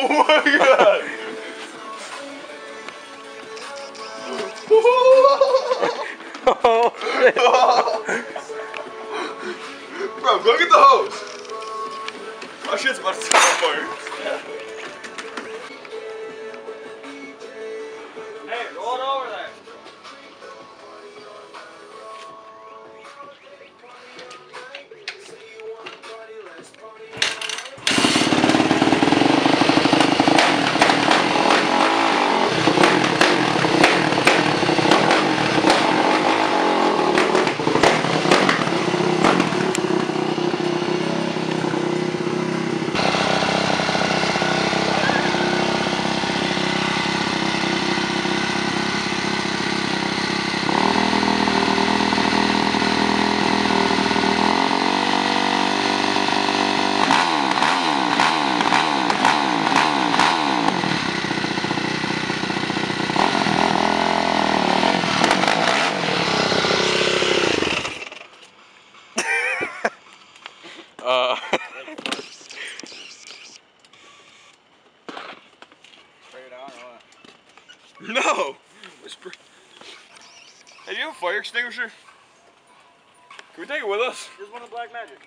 Oh my god! Oh shit. Bro, go get the hose. My shit's about to start on fire. Hey, roll it over there. Spray it on or what? No! Hey, do you have a fire extinguisher? Can we take it with us? Here's one of Black Magic.